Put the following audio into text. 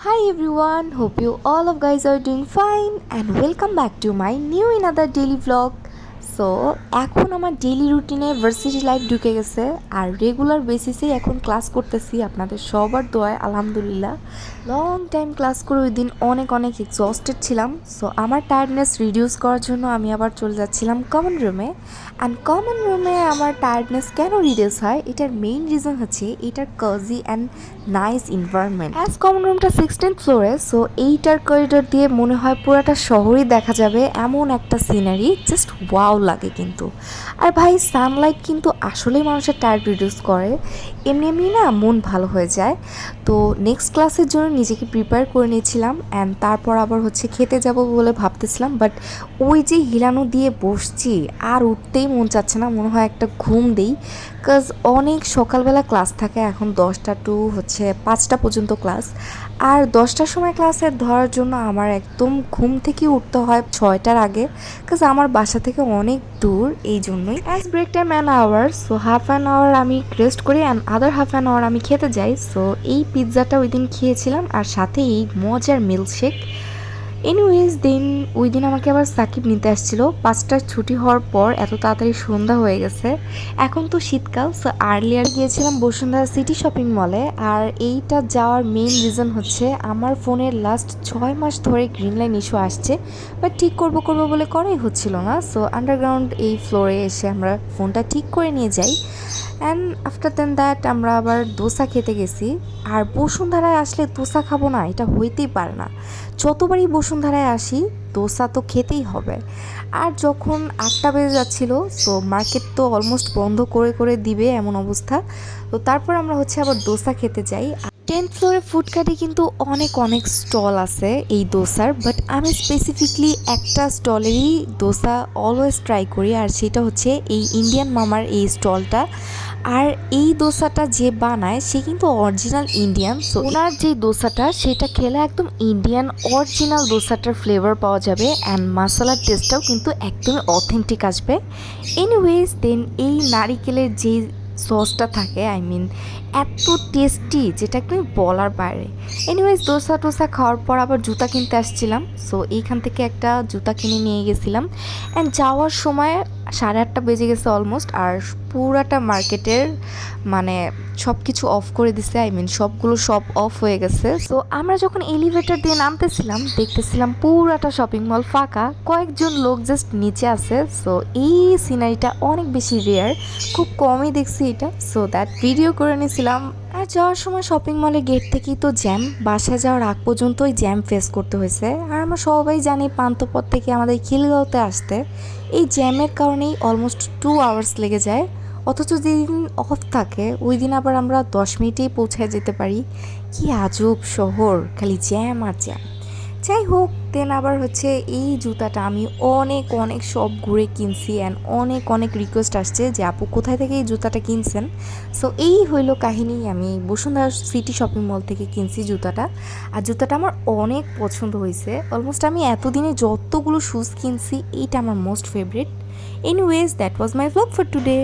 Hi everyone, hope you all of guys are doing fine and welcome back to my new another daily vlog. So এখন আমার daily রুটিনে varsity life ঢুকে গেছে আর regular বেসিসে এখন class করতেছি আপনাদের সবার দোয়ায় আলহামদুলিল্লাহ। লং টাইম ক্লাস করে ওই দিন অনেক এক্সস্টেড ছিলাম। সো আমার টায়ার্ডনেস রিডিউস করার জন্য আমি আবার চলে যাচ্ছিলাম কমন রুমে। অ্যান্ড কমন রুমে আমার টায়ার্ডনেস কেন রিডিউস হয় এটার মেইন রিজন হচ্ছে এটার cosy and nice environment. As common রুমটা 16th ফ্লোরে, সো এইটার করিডোর দিয়ে মনে হয় পুরাটা শহরই দেখা যাবে, এমন একটা সিনারি জাস্ট ওয়াও লাগে কিন্তু। আর ভাই সানলাইট কিন্তু আসলেই মানুষের টায়ার্ড রিডিউস করে, এমনি না মন ভালো হয়ে যায়। তো নেক্সট ক্লাসের জন্য নিজেকে প্রিপেয়ার করে নিয়েছিলাম অ্যান্ড তারপর আবার খেতে যাব বলে ভাবতেছিলাম, বাট ওই যে হিলানো দিয়ে বসছি আর উঠতেই মন চাচ্ছে না, মনে হয় একটা ঘুম দেই। বিকজ অনেক সকালবেলা ক্লাস থাকে, এখন 10টা টু 5টা পর্যন্ত ক্লাস, আর 10টার সময় ক্লাসে ধরার জন্য আমার একদম ঘুম থেকে উঠতে হয় 6টার আগে, বিকজ আমার বাসা থেকে অনেক দূর। এই জন্যই as break time an hour, so half an hour আমি রেস্ট করি and other half an hour আমি খেতে যাই। সো এই পিৎজাটা ওই দিন খেয়েছিলাম আর সাথে এই মজার মিল্কশেক। এনিওয়েজ দেন ওই দিন আমাকে আবার সাকিব নিতে আসছিল 5টার ছুটি হওয়ার পর, এত তাড়াতাড়ি সন্ধ্যা হয়ে গেছে। এখন তো শীতকাল, সো আর্লিয়ার গিয়েছিলাম বসুন্ধরা সিটি শপিং মলে। আর এইটা যাওয়ার মেইন রিজন হচ্ছে আমার ফোনের লাস্ট 6 মাস ধরে গ্রিন লাইন ইস্যু আসছে, বাট ঠিক করবো বলে করাই হচ্ছিল না। সো আন্ডারগ্রাউন্ড এই ফ্লোরে এসে আমরা ফোনটা ঠিক করে নিয়ে যাই। অ্যান্ড আফটার দেন দ্যাট আমরা আবার দোসা খেতে গেছি। আর বসুন্ধরায় আসলে দোসা খাবো না এটা হইতেই পারে না, যতবারই বসুন্ধরায় আসি দোসা তো খেতেই হবে। আর যখন 8টা বেজে যাচ্ছিলো, সো মার্কেট তো অলমোস্ট বন্ধ করে দিবে এমন অবস্থা। তো তারপর আমরা আবার দোসা খেতে যাই। 10th ফ্লোরে ফুডকার্টে কিন্তু অনেক স্টল আছে এই দোসার, বাট আমি স্পেসিফিকলি একটা স্টলেরই দোসা অলওয়েজ ট্রাই করি, আর সেটা হচ্ছে এই ইন্ডিয়ান মামার এই স্টলটা। আর এই দোসাটা যে বানায় সে কিন্তু অরিজিনাল ইন্ডিয়ান, সো ওনার যে দোসাটা সেটা খেলে একদম ইন্ডিয়ান অরিজিনাল দোসাটার ফ্লেভার পাওয়া যাবে অ্যান্ড মশলার টেস্টটাও কিন্তু একদমই অথেন্টিক আসবে। এনিওয়েজ দেন এই নারিকেলের যে সসটা থাকে, আই মিন এত টেস্টি যেটা একদমই বলার বাইরে। এনিওয়েজ টোসা খাওয়ার পর আবার জুতা কিনতে আসছিলাম, সো এইখান থেকে একটা জুতা কিনে নিয়ে গেছিলাম। অ্যান্ড যাওয়ার সময় 8:30 বেজে গেছে অলমোস্ট, আর পুরাটা মার্কেটের মানে সব কিছু অফ করে দিছে, আই মিন সব অফ হয়ে গেছে। সো আমরা যখন এলিভেটর দিয়ে নামতেছিলাম দেখতেছিলাম পুরাটা শপিং মল ফাঁকা, কয়েকজন লোক জাস্ট নিচে আছে। সো এই সিনারিটা অনেক বেশি রেয়ার, খুব কমই দেখছি এটা, সো দ্যাট ভিডিও করে নিয়েছিলাম। আর যাওয়ার সময় শপিং মলের গেট থেকেই তো জ্যাম, বাসায় যাওয়ার আগ পর্যন্তই জ্যাম ফেস করতে হয়েছে। আর আমরা সবাই জানি পান্থপথ থেকে আমাদের খিলগাঁওতে আসতে এই জ্যামের কারণেই অলমোস্ট 2 আওয়ার্স লেগে যায়, অথচ যেদিন অফ থাকে ওই দিন আবার আমরা 10 মিনিটেই পৌঁছায় যেতে পারি। কি আজব শহর, খালি জ্যাম আর জ্যাম। যাই হোক, দেন আবার এই জুতাটা আমি অনেক সব ঘুরে কিনছি অ্যান্ড অনেক রিকোয়েস্ট আসছে যে আপু কোথায় থেকে এই জুতাটা কিনছেন। সো এই হইলো কাহিনী, আমি বসুন্ধরা সিটি শপিং মল থেকে কিনছি জুতাটা। আর জুতাটা আমার অনেক পছন্দ হয়েছে, অলমোস্ট আমি এতদিনে যতগুলো শুজ কিনছি এইটা আমার most favourite. Anyways that was my vlog for today.